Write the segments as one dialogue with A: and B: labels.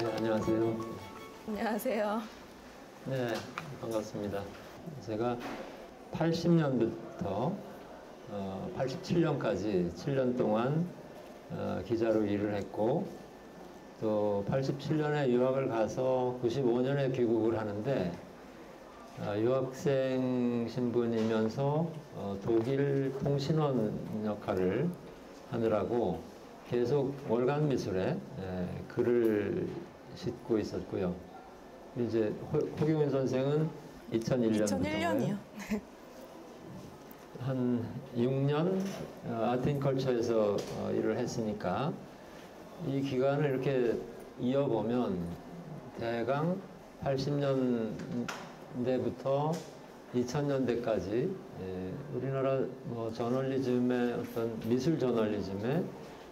A: 네, 안녕하세요.
B: 안녕하세요.
A: 네, 반갑습니다. 제가 80년부터 87년까지 7년 동안 기자로 일을 했고, 또 87년에 유학을 가서 95년에 귀국을 하는데, 유학생 신분이면서 독일 통신원 역할을 하느라고 계속 월간 미술에 글을 싣고 있었고요. 이제 허경윤 선생은 2001년부터
B: 2001년이요.
A: 한 6년 아트인컬처에서 일을 했으니까 이 기간을 이렇게 이어보면 대강 80년대부터 2000년대까지 우리나라 저널리즘의 어떤 미술 저널리즘의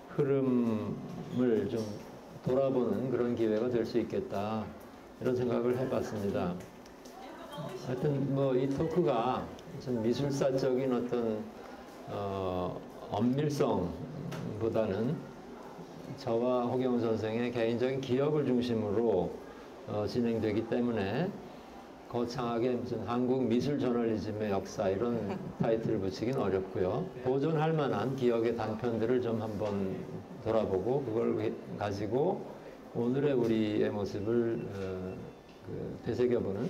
A: 흐름을 좀 돌아보는 그런 기회가 될 수 있겠다, 이런 생각을 해봤습니다. 하여튼 이 토크가 좀 미술사적인 어떤 엄밀성보다는 저와 허경훈 선생의 개인적인 기억을 중심으로 진행되기 때문에 거창하게 무슨 한국 미술 저널리즘의 역사 이런 타이틀을 붙이긴 어렵고요. 보존할 만한 기억의 단편들을 좀 한번 돌아보고 그걸 가지고 오늘의 우리의 모습을 되새겨보는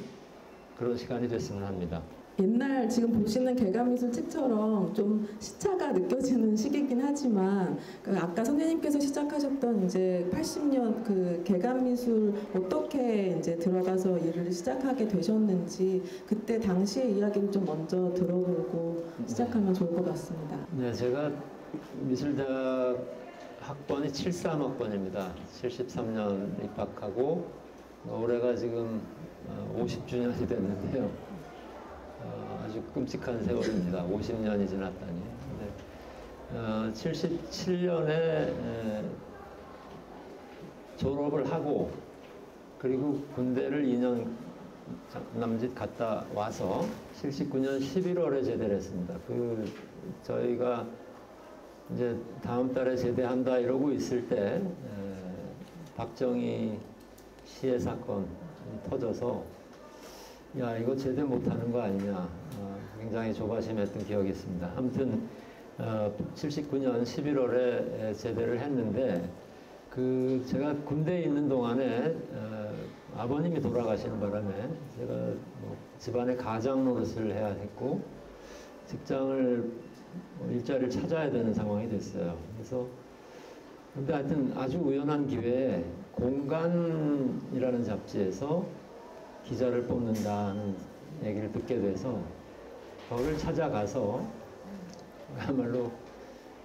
A: 그런 시간이 됐으면 합니다.
C: 옛날 지금 보시는 개간미술 책처럼 좀 시차가 느껴지는 시기이긴 하지만 아까 선생님께서 시작하셨던 이제 80년 그 개간미술 어떻게 이제 들어가서 일을 시작하게 되셨는지 그때 당시의 이야기를 좀 먼저 들어보고 시작하면 좋을 것 같습니다.
A: 네, 제가 미술대학 학번이 73학번입니다. 73년 입학하고 올해가 지금 50주년이 됐는데요. 아주 끔찍한 세월입니다. 50년이 지났다니. 77년에 졸업을 하고 그리고 군대를 2년 남짓 갔다 와서 79년 11월에 제대를 했습니다. 저희가 이제 다음 달에 제대한다 이러고 있을 때 박정희 시해 사건 터져서 야, 이거 제대 못하는 거 아니냐, 굉장히 조바심했던 기억이 있습니다. 아무튼 79년 11월에 제대를 했는데 제가 군대에 있는 동안에 아버님이 돌아가시는 바람에 제가 집안의 가장 노릇을 해야 했고 일자리를 찾아야 되는 상황이 됐어요. 근데 하여튼 아주 우연한 기회에 공간이라는 잡지에서 기자를 뽑는다는 얘기를 듣게 돼서 거기를 찾아가서 그야말로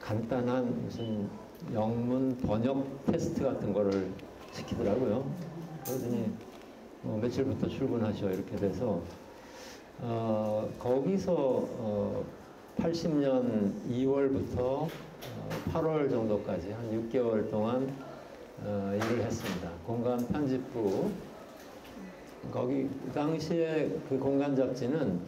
A: 간단한 무슨 영문 번역 테스트 같은 거를 시키더라고요. 그러더니 며칠부터 출근하셔 이렇게 돼서 거기서 80년 2월부터 8월 정도까지 한 6개월 동안 일을 했습니다. 공간 편집부. 거기 당시에 그 공간 잡지는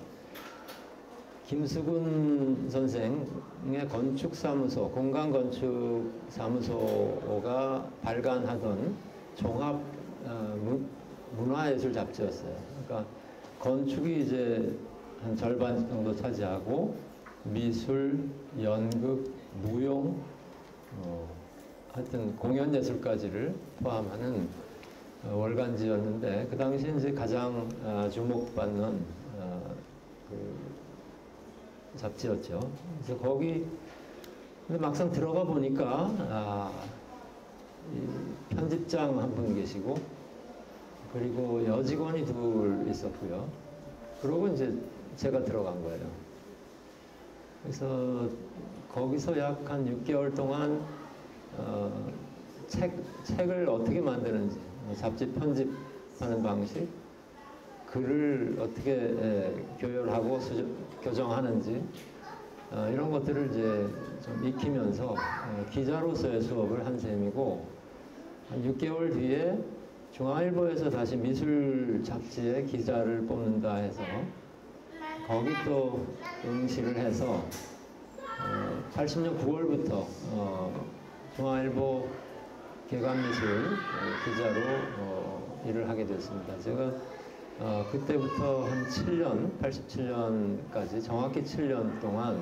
A: 김수근 선생의 건축사무소, 공간건축사무소가 발간하던 종합 문화예술 잡지였어요. 그러니까 건축이 이제 한 절반 정도 차지하고 미술, 연극, 무용, 하여튼 공연예술까지를 포함하는 월간지였는데 그 당시 이제 가장 주목받는 잡지였죠. 그래서 근데 막상 들어가 보니까 이 편집장 한 분 계시고 그리고 여직원이 둘 있었고요. 그러고 이제 제가 들어간 거예요. 그래서 거기서 약 한 6개월 동안 책을 어떻게 만드는지, 잡지 편집하는 방식, 글을 어떻게 교열하고 교정하는지 이런 것들을 이제 좀 익히면서 기자로서의 수업을 한 셈이고, 한 6개월 뒤에 중앙일보에서 다시 미술 잡지에 기자를 뽑는다 해서 거기 또 응시를 해서 80년 9월부터 중앙일보 개관미술 기자로 일을 하게 됐습니다. 제가 그때부터 한 7년, 87년까지 정확히 7년 동안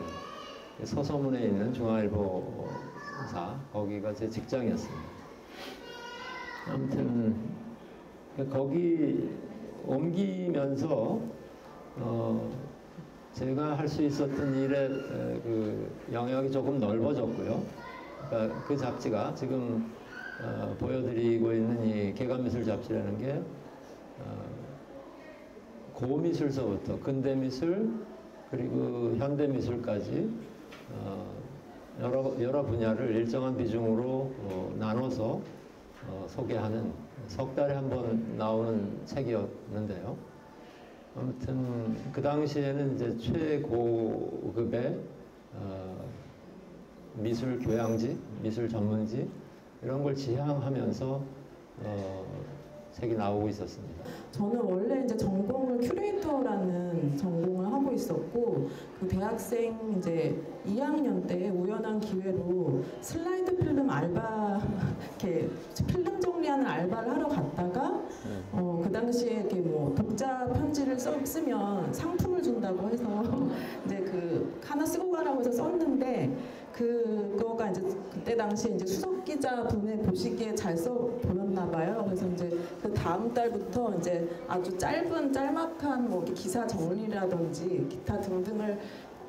A: 서소문에 있는 중앙일보사 거기가 제 직장이었습니다. 아무튼 거기 옮기면서 제가 할 수 있었던 일의 그 영역이 조금 넓어졌고요. 그러니까 그 잡지가 지금 보여드리고 있는 이 개관미술 잡지라는 게 고미술서부터 근대미술 그리고 현대미술까지 여러 분야를 일정한 비중으로 나눠서 소개하는 석 달에 한 번 나오는 책이었는데요. 아무튼 그 당시에는 이제 최고급의 미술 교양지, 미술 전문지 이런 걸 지향하면서 책이 나오고 있었습니다.
C: 저는 원래 이제 전공을 큐레이터라는 전공을 하고 있었고 그 대학생 이제 2학년 때 우연한 기회로 슬라이드 필름 알바 이렇게 필름 정리하는 알바를 하러 갔다가 그 당시에 이렇게 뭐 독자 편지를 쓰면 상품을 준다고 해서 이제 그 하나 쓰고 가라고 해서 썼는데 그거가 이제 그때 당시에 이제 수석 기자 분의 보시기에 잘 써 보였나 봐요. 그래서 이제 그 다음 달부터 이제 아주 짤막한 뭐 기사 정리라든지 기타 등등을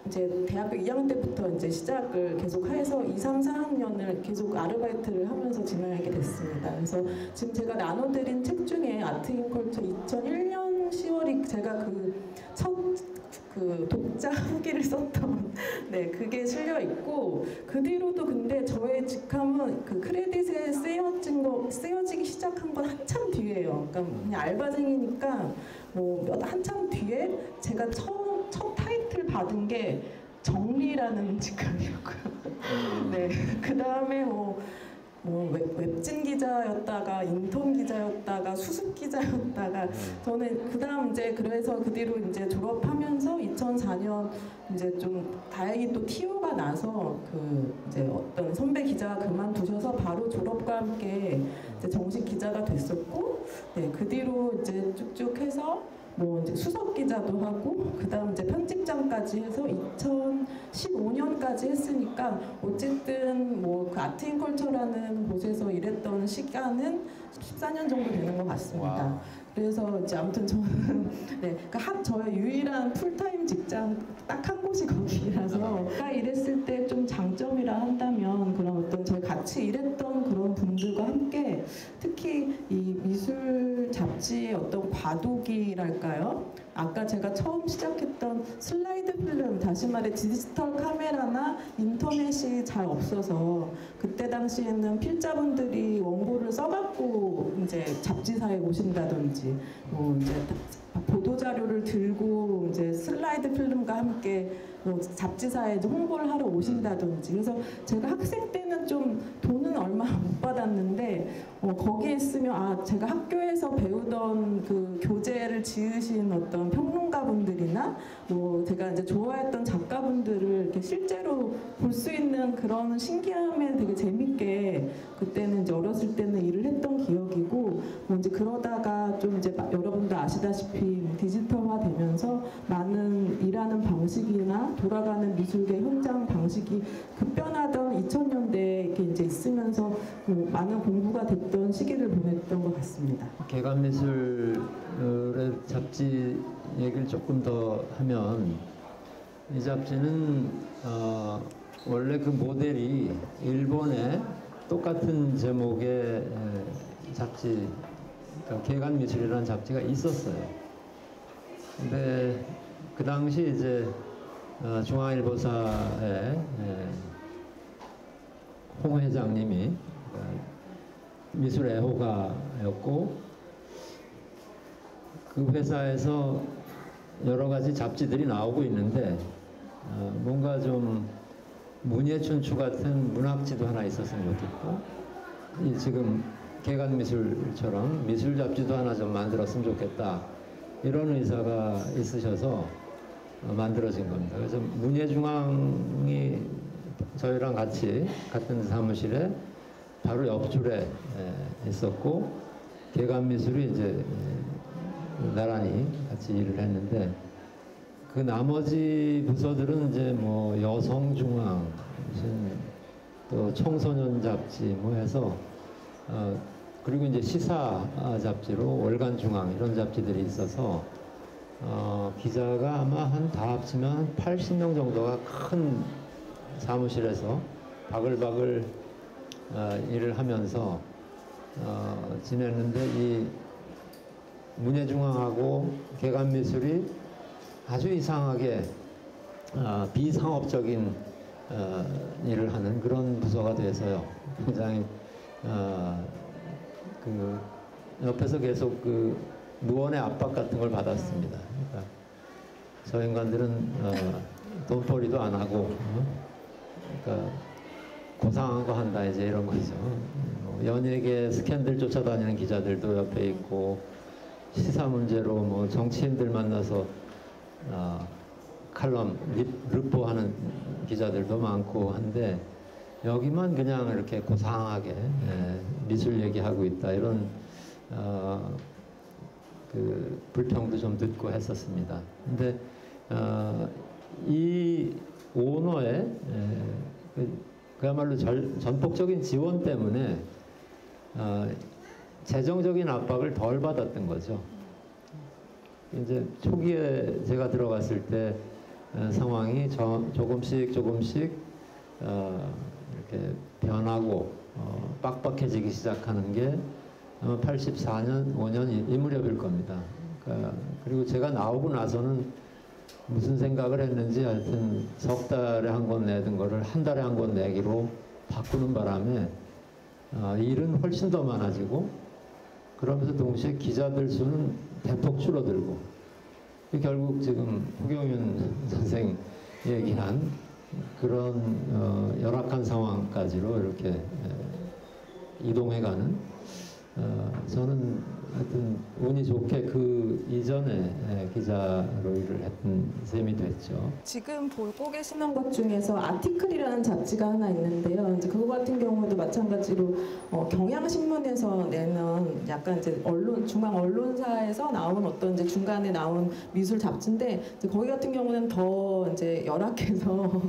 C: 이제 대학교 2학년 때부터 이제 시작을 계속해서 2, 3, 4학년을 계속 아르바이트를 하면서 진행하게 됐습니다. 그래서 지금 제가 나눠드린 책 중에 아트인컬처 2001년 10월이 제가 그 독자 후기를 썼던 그게 실려 있고 그 뒤로도 근데 저의 직함은 그 크레딧에 쓰여지기 시작한 건 한참 뒤에요. 그러니까 그냥 알바생이니까 뭐 한참 뒤에 제가 첫 타이틀 받은 게 정리라는 직함이었고요. 네, 그 다음에 뭐 웹진 기자였다가 인턴 기자였다가 수습 기자였다가 저는 그다음 이제 그래서 그 뒤로 이제 졸업하면서 2004년 이제 좀 다행히 또 TO가 나서 그 이제 어떤 선배 기자가 그만두셔서 바로 졸업과 함께 이제 정식 기자가 됐었고 그 뒤로 이제 쭉쭉 해서 뭐 이제 수석 기자도 하고 그다음 이제 편집장까지 해서 2015년까지 했으니까 어쨌든 뭐 그 아트인컬처라는 곳에서 일했던 시간은 14년 정도 되는 것 같습니다.
A: 와.
C: 그래서 이제 아무튼 저는 그러니까 저의 유일한 풀타임 직장 딱 한 곳이 거기라서 제가 일했을 때 좀 장점이라 한다면 그런 어떤 저희 같이 일했던 그런 분들과 함께 특히 이 미술 잡지의 어떤 과도기랄까요? 아까 제가 처음 시작했던 슬라이드 필름, 다시 말해 디지털 카메라나 인터넷이 잘 없어서 그때 당시에는 필자분들이 원고를 써갖고 이제 잡지사에 오신다든지 뭐 이제 보도 자료를 들고 이제 슬라이드 필름과 함께 뭐 잡지사에 이제 홍보를 하러 오신다든지 그래서 제가 학생 때는 좀 돈은 얼마 못 받았는데 거기에 있으면 제가 학교에서 배우던 그 교재를 지으신 어떤 평론가분들이나 뭐 제가 이제 좋아했던 작가분들을 이렇게 실제로 볼 수 있는 그런 신기함에 되게 재밌게 그때는 이제 어렸을 때는 일을 했던 기억이고 뭐 이제 그러다가 좀 이제 여러분도 아시다시피 디지털화 되면서 많은 일하는 방식이나 돌아가는 미술계 현장 방식이 급변하던 2000년대에 이렇게 이제 있으면서 많은 공부가 됐던 시기를 보냈던 것 같습니다.
A: 개관미술의 잡지 얘기를 조금 더 하면 이 잡지는 원래 그 모델이 일본의 똑같은 제목의 잡지, 그러니까 개관미술이라는 잡지가 있었어요. 근데 그 당시 이제 중앙일보사의 홍 회장님이 미술 애호가였고 그 회사에서 여러 가지 잡지들이 나오고 있는데 뭔가 좀 문예춘추 같은 문학지도 하나 있었으면 좋겠고 이 지금 개관미술처럼 미술 잡지도 하나 좀 만들었으면 좋겠다 이런 의사가 있으셔서 만들어진 겁니다. 그래서 문예중앙이 저희랑 같이 같은 사무실에 바로 옆줄에 있었고 개간미술이 이제 나란히 같이 일을 했는데 그 나머지 부서들은 이제 뭐 여성중앙 무슨 또 청소년 잡지 뭐 해서 그리고 이제 시사 잡지로 월간중앙 이런 잡지들이 있어서 기자가 아마 다 합치면 한 80명 정도가 큰 사무실에서 바글바글 일을 하면서 지냈는데 이 문예중앙하고 개간미술이 아주 이상하게 비상업적인 일을 하는 그런 부서가 돼서요. 굉장히 그 옆에서 계속 그 무언의 압박 같은 걸 받았습니다. 그러니까 저 인간들은 돈벌이도 안 하고 그러니까 고상한 거 한다 이제 이런 거죠. 연예계 스캔들 쫓아다니는 기자들도 옆에 있고 시사 문제로 뭐 정치인들 만나서 칼럼 르포하는 기자들도 많고 한데 여기만 그냥 이렇게 고상하게 미술 얘기하고 있다 이런 그 불평도 좀 듣고 했었습니다. 근데 이 오너의 그야말로 전폭적인 지원 때문에 재정적인 압박을 덜 받았던 거죠. 이제 초기에 제가 들어갔을 때 상황이 조금씩 이렇게 변하고 빡빡해지기 시작하는 게 아마 84년, 5년 이 무렵일 겁니다. 그러니까 그리고 제가 나오고 나서는 무슨 생각을 했는지 하여튼 석 달에 한 권 내던 거를 한 달에 한 권 내기로 바꾸는 바람에 일은 훨씬 더 많아지고 그러면서 동시에 기자들 수는 대폭 줄어들고 결국 지금 후경윤 선생 얘기한 그런 열악한 상황까지로 이렇게 이동해가는 저는 하여튼 운이 좋게 그 이전에 기자로 일을 했던 셈이 됐죠.
C: 지금 보고 계시는 것 중에서 아티클이라는 잡지가 하나 있는데요. 이제 그거 같은 경우도 마찬가지로 경향신문에서 내는 약간 이제 중앙 언론사에서 나온 어떤 이제 중간에 나온 미술 잡지인데 이제 거기 같은 경우는 더 이제 열악해서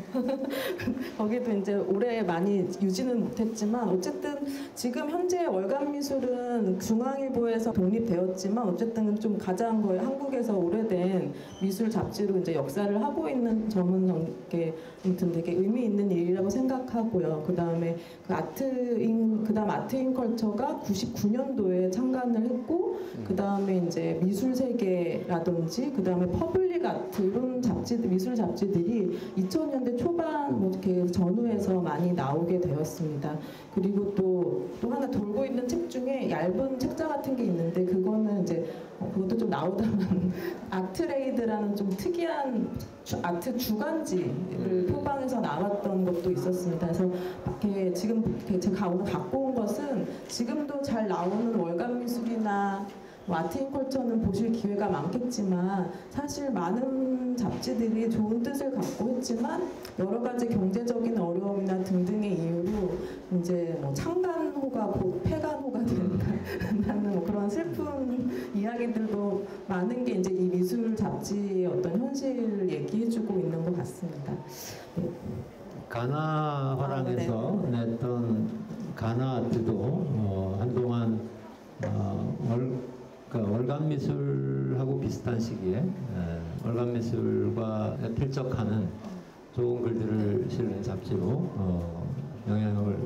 C: 거기도 이제 오래 많이 유지는 못했지만 어쨌든 지금 현재 월간 미술은 중앙일보에서 독립되었지만 어쨌든 좀 가장 거의 한국에서 오래된 미술 잡지로 이제 역사를 하고 있는 점은 아무튼 되게 의미 있는 일이라고 생각하고요. 그다음에 그다음 아트인 컬처가 99년도에 창간을 했고 그다음에 이제 미술 세계라든지 그다음에 퍼블릭 아트 이런 미술 잡지들이 2000년대 초반 뭐 이렇게 전후에서 많이 나오게 되었습니다. 그리고 또 하나 돌고 있는 책 중에 얇은 책자 같은 게 있는데 그거는 이제 그것도 좀 나오다만 아트레이드라는 좀 특이한 아트 주간지를 표방해서 나왔던 것도 있었습니다. 그래서 이렇게 지금 제가 오늘 갖고 온 것은 지금도 잘 나오는 월간 미술이나 아트인 컬처는 보실 기회가 많겠지만 사실 많은 잡지들이 좋은 뜻을 갖고 했지만 여러 가지 경제적인 어려움이나 등등의 이유로 이제 뭐 창간호가 폐간호가 된다는 뭐 그런 슬픈 이야기들도 많은 게 이제 이 미술 잡지의 어떤 현실을 얘기해주고 있는 것 같습니다. 네.
A: 가나 화랑에서 냈던 가나 아트도 한동안 월간 미술하고 비슷한 시기에 월간 미술과 필적하는 좋은 글들을 실는 잡지로 영향을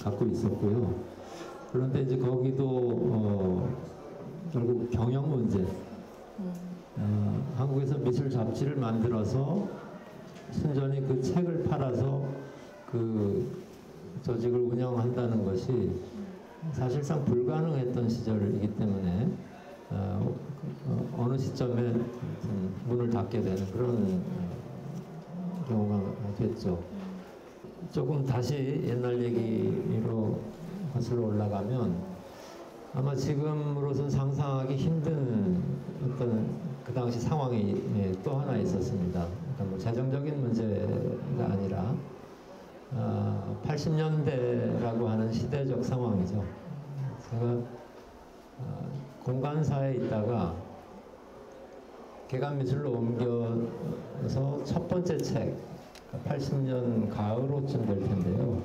A: 갖고 있었고요. 그런데 이제 거기도 결국 경영 문제, 한국에서 미술 잡지를 만들어서 순전히 그 책을 팔아서 그 조직을 운영한다는 것이 사실상 불가능했던 시절이기 때문에 어느 시점에 문을 닫게 되는 그런 경우가 됐죠. 조금 다시 옛날 얘기로 거슬러 올라가면 아마 지금으로선 상상하기 힘든 어떤 그 당시 상황이 또 하나 있었습니다. 그러니까 뭐 재정적인 문제가 아니라 80년대라고 하는 시대적 상황이죠. 제가 공간사에 있다가 개간미술로 옮겨서 첫 번째 책, 80년 가을호쯤 될 텐데요.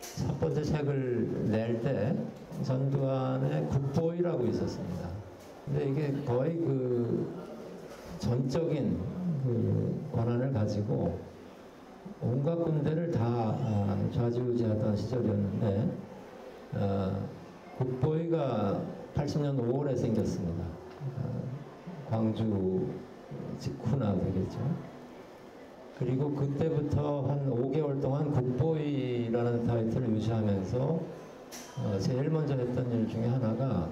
A: 첫 번째 책을 낼 때 전두환의 국보위라고 있었습니다. 근데 이게 거의 그 전적인 그 권한을 가지고 온갖 군대를 다 좌지우지하던 시절이었는데 국보위가 80년 5월에 생겼습니다. 광주 직후나 되겠죠. 그리고 그때부터 한 5개월 동안 국보위라는 타이틀을 유지하면서 제일 먼저 했던 일 중에 하나가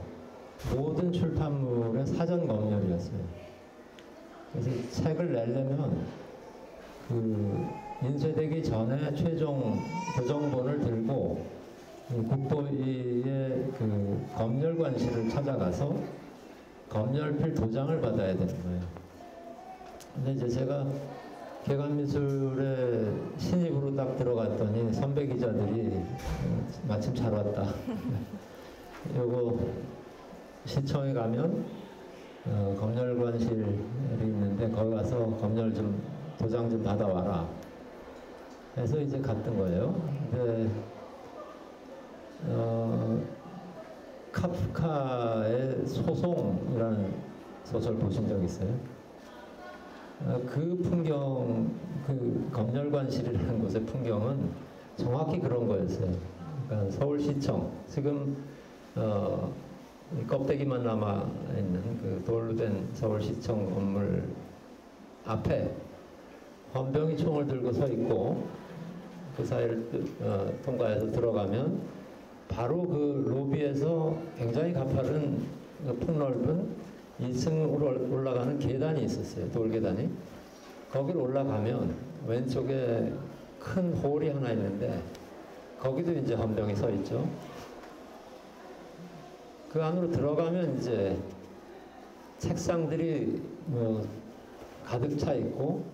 A: 모든 출판물의 사전 검열이었어요. 그래서 책을 내려면 그 인쇄되기 전에 최종 교정본을 들고 국보위의 그 검열관실을 찾아가서 검열필 도장을 받아야 되는 거예요. 근데 이제 제가 개간미술에 신입으로 딱 들어갔더니 선배 기자들이 마침 잘 왔다. 요거 시청에 가면 검열관실이 있는데 거기 가서 검열 좀 도장 좀 받아와라. 해서 이제 갔던 거예요. 근데 카프카의 소송이라는 소설 보신 적 있어요? 그 풍경, 그 검열관실이라는 곳의 풍경은 정확히 그런 거였어요. 그러니까 서울시청, 지금 껍데기만 남아 있는 그 돌로 된 서울시청 건물 앞에 헌병이 총을 들고 서 있고 그 사이를 통과해서 들어가면 바로 그 로비에서 굉장히 가파른 폭넓은 2층으로 올라가는 계단이 있었어요. 돌계단이. 거기로 올라가면 왼쪽에 큰 홀이 하나 있는데 거기도 이제 헌병이 서 있죠. 그 안으로 들어가면 이제 책상들이 뭐 가득 차 있고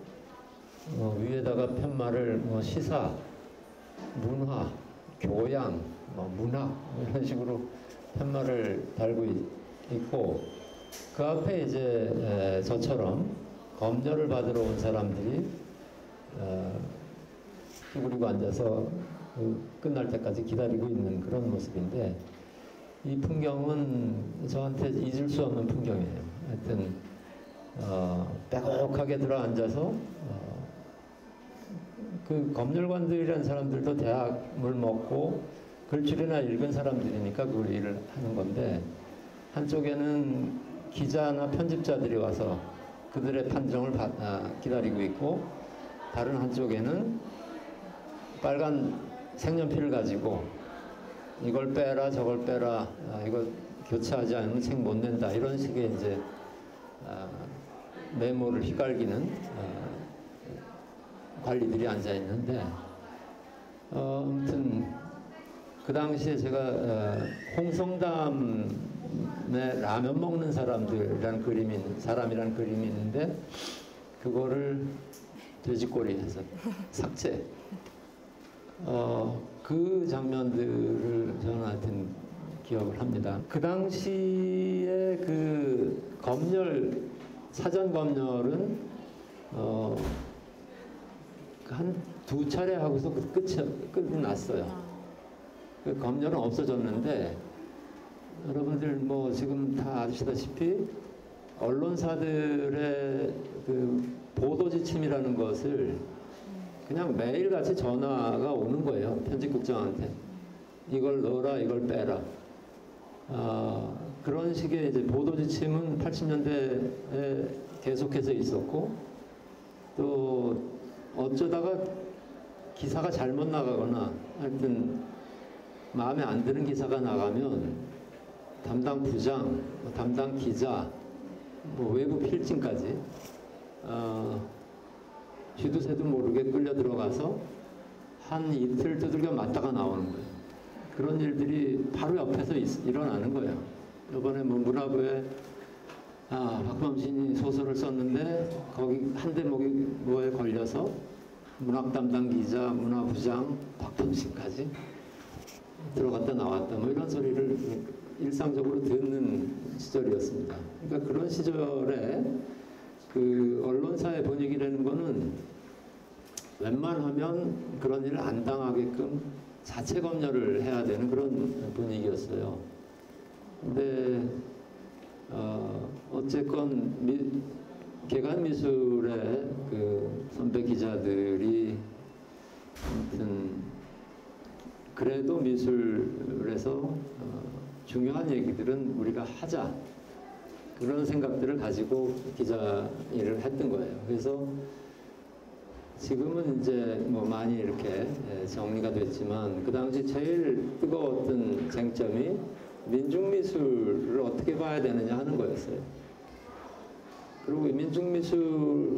A: 위에다가 팻말을 뭐 시사, 문화, 교양, 문학 이런 식으로 팻말을 달고 있고 그 앞에 이제 저처럼 검열을 받으러 온 사람들이 쭈그리고 앉아서 끝날 때까지 기다리고 있는 그런 모습인데 이 풍경은 저한테 잊을 수 없는 풍경이에요. 하여튼 빼곡하게 들어 앉아서 그 검열관들이라는 사람들도 대학을 먹고 글줄이나 읽은 사람들이니까 그 일을 하는 건데 한쪽에는 기자나 편집자들이 와서 그들의 판정을 기다리고 있고 다른 한쪽에는 빨간 색연필을 가지고 이걸 빼라 저걸 빼라 이거 교체하지 않으면 책 못 낸다 이런 식의 이제 메모를 휘갈기는 관리들이 앉아 있는데 아무튼 그 당시에 제가 홍성담의 라면 먹는 사람들이라는 사람이라는 그림이 있는데 그거를 돼지꼬리에서 삭제. 그 장면들을 저는 하여튼 기억을 합니다. 그 당시에 그 검열 사전 검열은 한 2차례 하고서 끝이 났어요. 그 검열은 없어졌는데 여러분들 뭐 지금 다 아시다시피 언론사들의 그 보도 지침이라는 것을 그냥 매일같이 전화가 오는 거예요. 편집국장한테. 이걸 넣어라, 이걸 빼라. 그런 식의 이제 보도 지침은 80년대에 계속해서 있었고 또 어쩌다가 기사가 잘못 나가거나 하여튼 마음에 안 드는 기사가 나가면 담당 부장, 담당 기자, 뭐 외부 필진까지 쥐도 새도 모르게 끌려 들어가서 한 이틀 두들겨 맞다가 나오는 거예요. 그런 일들이 바로 옆에서 일어나는 거예요. 이번에 뭐 문화부에 박범신이 소설을 썼는데 거기 한 대목이 뭐에 걸려서 문학 담당 기자, 문화부장, 박탐식까지 들어갔다 나왔다 뭐 이런 소리를 일상적으로 듣는 시절이었습니다. 그러니까 그런 시절에 그 언론사의 분위기라는 거는 웬만하면 그런 일을 안 당하게끔 자체 검열을 해야 되는 그런 분위기였어요. 근데 어쨌건 개간미술의 그 선배 기자들이 아무튼 그래도 미술에서 중요한 얘기들은 우리가 하자 그런 생각들을 가지고 기자 일을 했던 거예요. 그래서 지금은 이제 뭐 많이 이렇게 정리가 됐지만 그 당시 제일 뜨거웠던 쟁점이 민중미술을 어떻게 봐야 되느냐 하는 거였어요. 그리고 이 민중미술을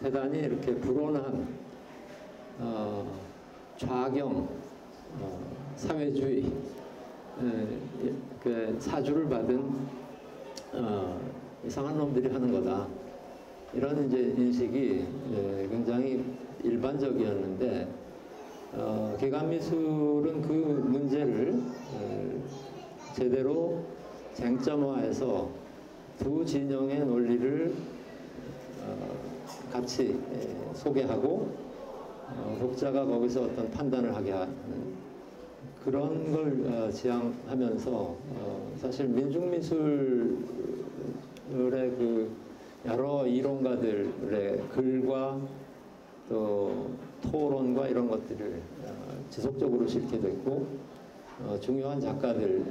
A: 대단히 이렇게 불온한 좌경, 사회주의, 그 사주를 받은 이상한 놈들이 하는 거다. 이런 이제 인식이 굉장히 일반적이었는데 개간미술은 그 문제를 제대로 쟁점화해서 두 진영의 논리를 같이 소개하고 독자가 거기서 어떤 판단을 하게 하는 그런 걸 지향하면서 사실 민중미술의 그 여러 이론가들의 글과 또 토론과 이런 것들을 지속적으로 실게 됐고 중요한 작가들,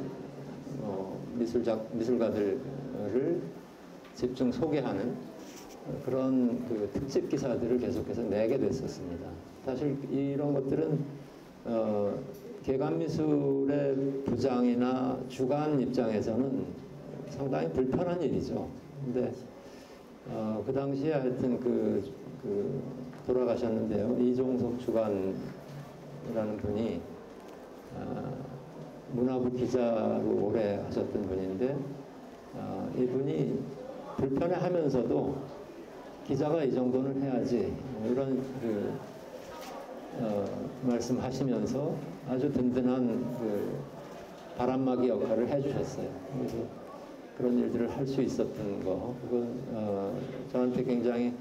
A: 미술가들을 집중 소개하는 그런 그 특집 기사들을 계속해서 내게 됐었습니다. 사실 이런 것들은 개간미술의 부장이나 주간 입장에서는 상당히 불편한 일이죠. 근데 그 당시에 하여튼 돌아가셨는데요. 이종석 주간이라는 분이 문화부 기자로 오래 하셨던 분인데 이분이 불편해하면서도 기자가 이 정도는 해야지 이런 말씀하시면서 아주 든든한 바람막이 역할을 해주셨어요. 그래서 그런 일들을 할 수 있었던 거, 그건 저한테 굉장히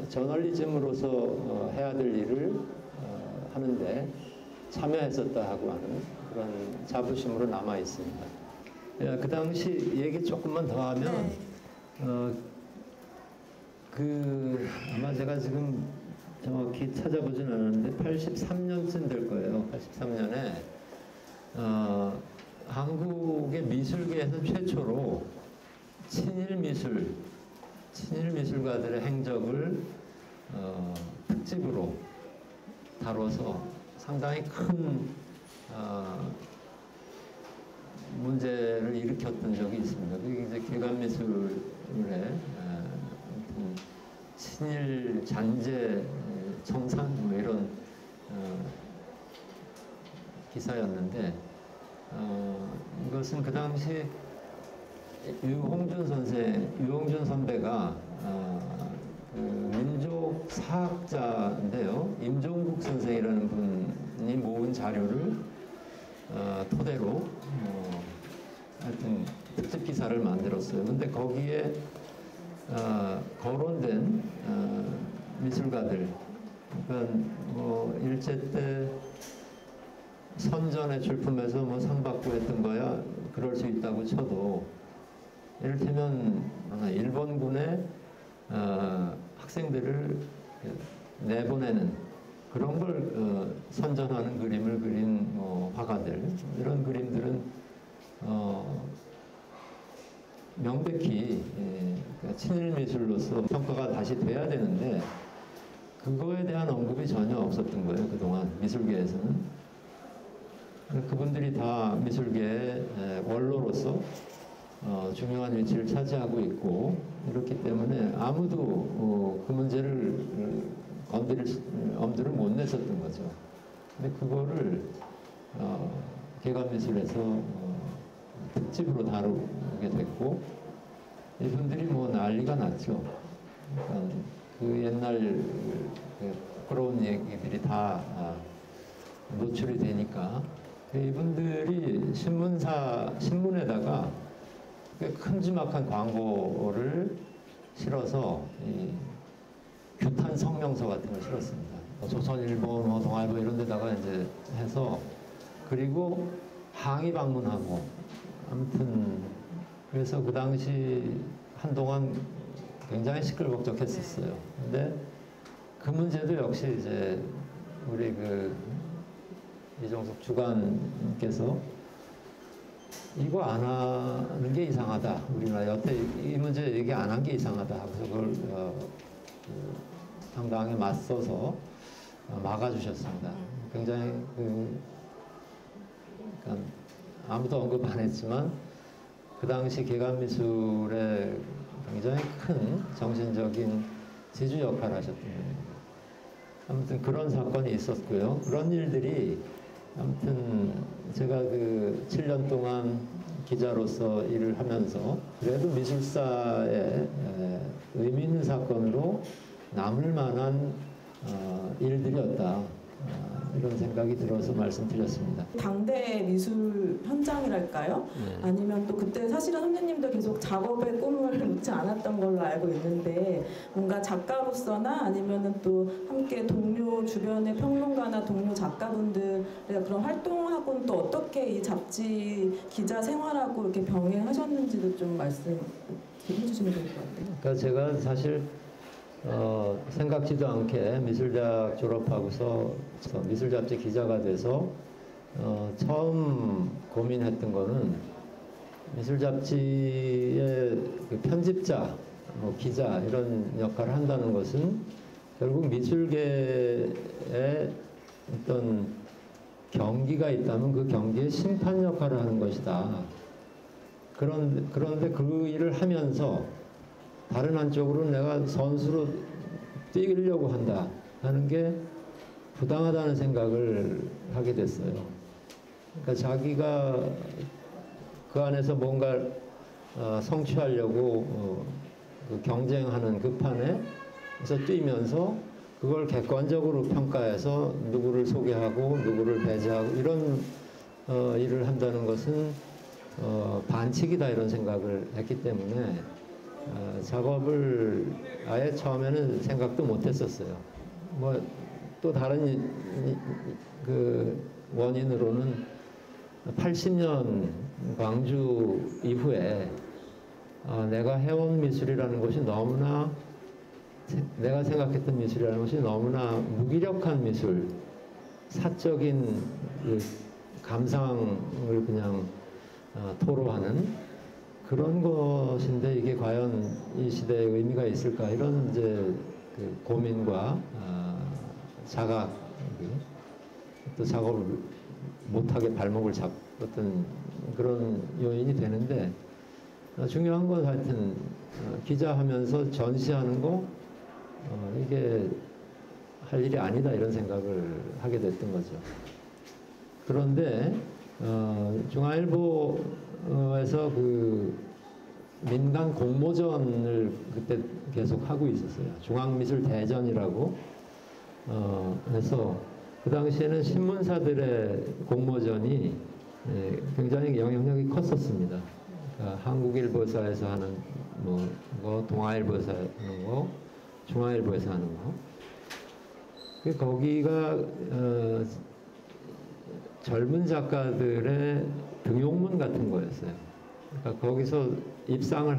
A: 저널리즘으로서 해야 될 일을 하는데 참여했었다 하고 하는 그런 자부심으로 남아 있습니다. 그 당시 얘기 조금만 더 하면 아마 제가 지금 정확히 찾아보진 않았는데 83년쯤 될 거예요. 83년에 한국의 미술계에서 최초로 친일미술가들의 행적을 특집으로 다뤄서 상당히 큰 문제를 일으켰던 적이 있습니다. 그게 이제 개간미술의 친일 잔재 청산 뭐 이런 기사였는데 이것은 그 당시 유홍준 선배가 그 민족 사학자인데요. 임종국 선생이라는 분이 모은 자료를 토대로 하여튼 특집 기사를 만들었어요. 근데 거기에 거론된 미술가들, 그러니까 뭐 일제 때 선전에 출품해서 뭐 상 받고 했던 거야 그럴 수 있다고 쳐도 이를테면 일본군의 학생들을 내보내는 그런 걸 선전하는 그림을 그린 화가들, 이런 그림들은 명백히 친일 미술로서 평가가 다시 돼야 되는데 그거에 대한 언급이 전혀 없었던 거예요. 그동안 미술계에서는. 그분들이 다 미술계의 원로로서 중요한 위치를 차지하고 있고 이렇기 때문에 아무도 그 문제를 엄두를 못 냈었던 거죠. 근데 그거를 개간미술에서 특집으로 다루게 됐고 이분들이 뭐 난리가 났죠. 그러니까 그 옛날 그 부끄러운 얘기들이 다 노출이 되니까 이분들이 신문에다가 꽤 큼지막한 광고를 실어서 이 규탄 성명서 같은 걸 실었습니다. 조선일보, 동아일보 이런 데다가 이제 해서 그리고 항의 방문하고 아무튼 그래서 그 당시 한동안 굉장히 시끌벅적했었어요. 근데 그 문제도 역시 이제 우리 그 이종석 주간께서 이거 안 하는 게 이상하다. 우리나라 여태 이 문제 얘기 안 한 게 이상하다. 그래서 그걸 당당하게 맞서서 막아주셨습니다. 굉장히 그러니까 아무도 언급 안 했지만 그 당시 개간미술의 굉장히 큰 정신적인 지주 역할을 하셨던 분입니다. 아무튼 그런 사건이 있었고요. 그런 일들이 아무튼 제가 그 7년 동안 기자로서 일을 하면서 그래도 미술사에 의미 있는 사건으로 남을 만한 일들이었다. 이런 생각이 들어서 말씀드렸습니다.
C: 당대 미술 현장이랄까요? 아니면 또 그때 사실은 선생님도 계속 작업에 꿈을 놓지 않았던 걸로 알고 있는데 뭔가 작가로서나 아니면은 또 함께 동료 주변의 평론가나 동료 작가분들의 그런 활동하고는 또 어떻게 이 잡지 기자 생활하고 이렇게 병행하셨는지도 좀 말씀해 주시면 좋을 것 같아요.
A: 그러니까 제가 사실 생각지도 않게 미술대학 졸업하고서 미술잡지 기자가 돼서 처음 고민했던 거는 미술잡지의 그 편집자, 기자 이런 역할을 한다는 것은 결국 미술계에 어떤 경기가 있다면 그 경기의 심판 역할을 하는 것이다. 그런데 그 일을 하면서 다른 한쪽으로는 내가 선수로 뛰려고 한다 하는 게 부당하다는 생각을 하게 됐어요. 그러니까 자기가 그 안에서 뭔가 성취하려고 그 경쟁하는 그 판에서 뛰면서 그걸 객관적으로 평가해서 누구를 소개하고 누구를 배제하고 이런 일을 한다는 것은 반칙이다 이런 생각을 했기 때문에 작업을 아예 처음에는 생각도 못했었어요. 뭐 또 다른 그 원인으로는 80년 광주 이후에 내가 해온 미술이라는 것이 너무나 내가 생각했던 미술이라는 것이 너무나 무기력한 미술, 사적인 그 감상을 그냥 토로하는 그런 것인데 이게 과연 이 시대에 의미가 있을까 이런 이제 그 고민과 자각 또 작업을 못하게 발목을 잡았던 그런 요인이 되는데 중요한 건 하여튼 기자하면서 전시하는 거 이게 할 일이 아니다 이런 생각을 하게 됐던 거죠. 그런데 중앙일보에서 그 민간 공모전을 그때 계속 하고 있었어요. 중앙미술대전이라고 해서 그 당시에는 신문사들의 공모전이 굉장히 영향력이 컸었습니다. 그러니까 한국일보사에서 하는 거, 동아일보에서 하는 거, 중앙일보에서 하는 거. 거기가 젊은 작가들의 등용문 같은 거였어요. 그러니까 거기서 입상을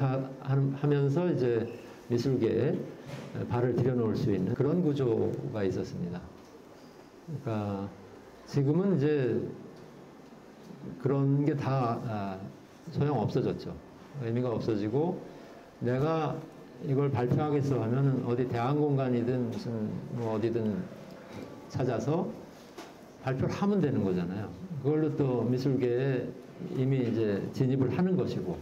A: 하면서 이제 미술계에 발을 들여놓을 수 있는 그런 구조가 있었습니다. 그러니까 지금은 이제 그런 게 다 소용 없어졌죠. 의미가 없어지고 내가 이걸 발표하겠어 하면은 어디 대학공간이든 무슨 어디든 찾아서 발표를 하면 되는 거잖아요. 그걸로 또 미술계에 이미 이제 진입을 하는 것이고.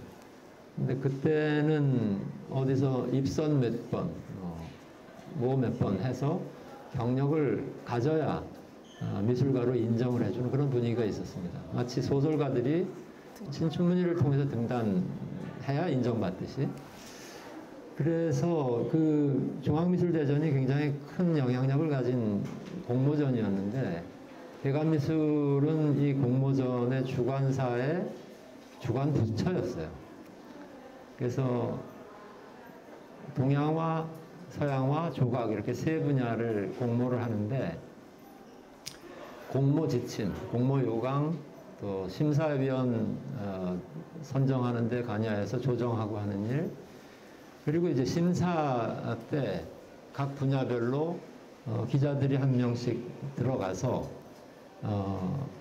A: 근데 그때는 어디서 입선 몇 번, 뭐 몇 번 해서 경력을 가져야 미술가로 인정을 해주는 그런 분위기가 있었습니다. 마치 소설가들이 신춘문예를 통해서 등단해야 인정받듯이. 그래서 그 중앙미술대전이 굉장히 큰 영향력을 가진 공모전이었는데 개간미술은 이 공모전의 주관사의 주관 부처였어요. 그래서 동양화, 서양화, 조각 이렇게 세 분야를 공모를 하는데 공모 지침, 공모 요강, 또 심사위원 선정하는 데 관여해서 조정하고 하는 일, 그리고 이제 심사 때 각 분야별로 기자들이 한 명씩 들어가서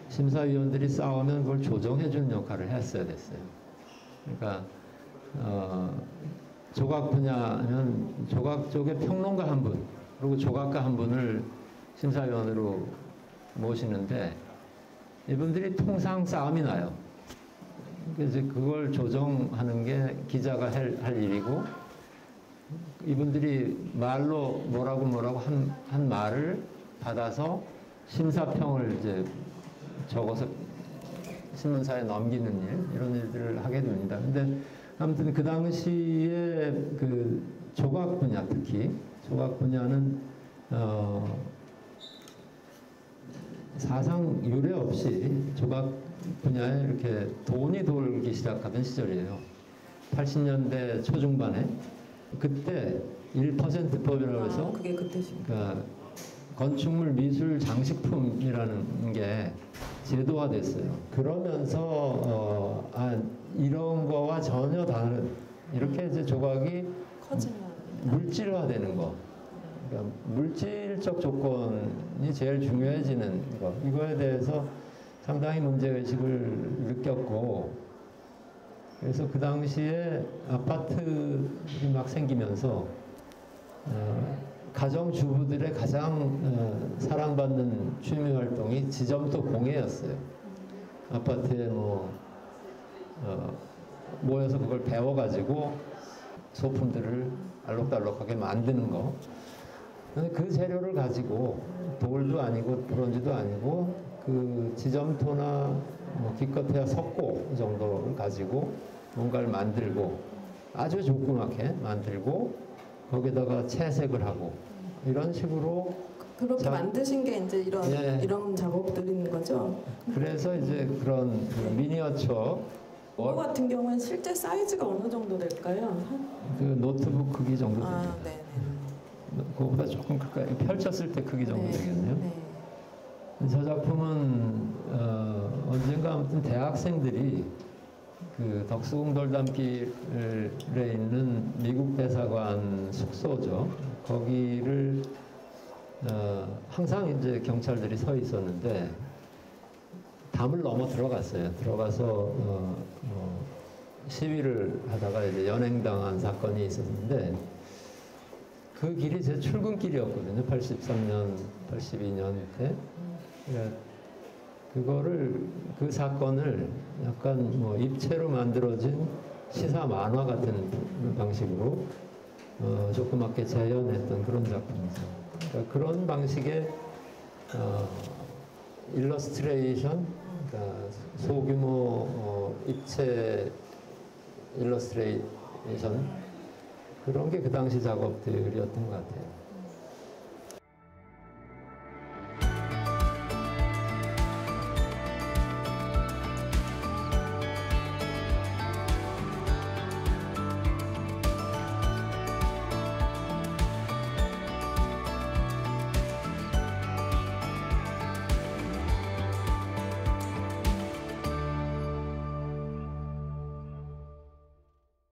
A: 심사위원들이 싸우면 그걸 조정해 주는 역할을 했어야 됐어요. 그러니까 조각 분야는 조각 쪽에 평론가 한 분, 그리고 조각가 한 분을 심사위원으로 모시는데 이분들이 통상 싸움이 나요. 그래서 그걸 조정하는 게 기자가 할 일이고, 이분들이 말로 뭐라고 한 말을 받아서 심사평을 이제 적어서 신문사에 넘기는 일, 이런 일들을 하게 됩니다. 근데 아무튼 그 당시에 그 조각 분야, 특히 조각 분야는 사상 유례 없이 조각 분야에 이렇게 돈이 돌기 시작하던 시절이에요. 80년대 초중반에. 그때 1%법이라고 해서
C: 그게 그때시구나.
A: 그러니까 건축물 미술 장식품이라는 게 제도화됐어요. 그러면서 이런 거와 전혀 다른, 이렇게 이제 조각이
C: 커지면
A: 물질화되는 거, 그러니까 물질적 조건이 제일 중요해지는 거, 이거에 대해서 상당히 문제의식을 느꼈고, 그래서 그 당시에 아파트들이 막 생기면서 가정주부들의 가장 사랑받는 취미 활동이 지점토 공예였어요. 아파트에 모여서 그걸 배워가지고 소품들을 알록달록하게 만드는 거. 그 재료를 가지고 돌도 아니고 브론즈도 아니고 그 지점토나 기껏해야 석고 정도를 가지고 뭔가를 만들고 아주 조그맣게 만들고 거기다가 채색을 하고 이런 식으로
C: 그렇게 만드신 게 이제 이런 작업들인 거죠.
A: 그래서 이제 그런 그 미니어처
C: 이거 같은 경우는 실제 사이즈가 어느 정도 될까요?
A: 그 노트북 크기 정도 됩니다.
C: 네.
A: 그거보다 조금 가까이 펼쳤을 때 크기 정도 되겠네요.
C: 네.
A: 저 작품은 언젠가 아무튼 대학생들이 그 덕수궁 돌담길에 있는 미국 대사관 숙소죠. 거기를 항상 이제 경찰들이 서 있었는데 담을 넘어 들어갔어요. 들어가서 시위를 하다가 이제 연행당한 사건이 있었는데 그 길이 제 출근길이었거든요. 83년, 82년 때. 그거를 그 사건을 약간 입체로 만들어진 시사 만화 같은 방식으로 조그맣게 재현했던 그런 작품이죠. 그러니까 그런 방식의 일러스트레이션, 그러니까 소규모 입체 일러스트레이션, 그런 게 그 당시 작업들이었던 것 같아요.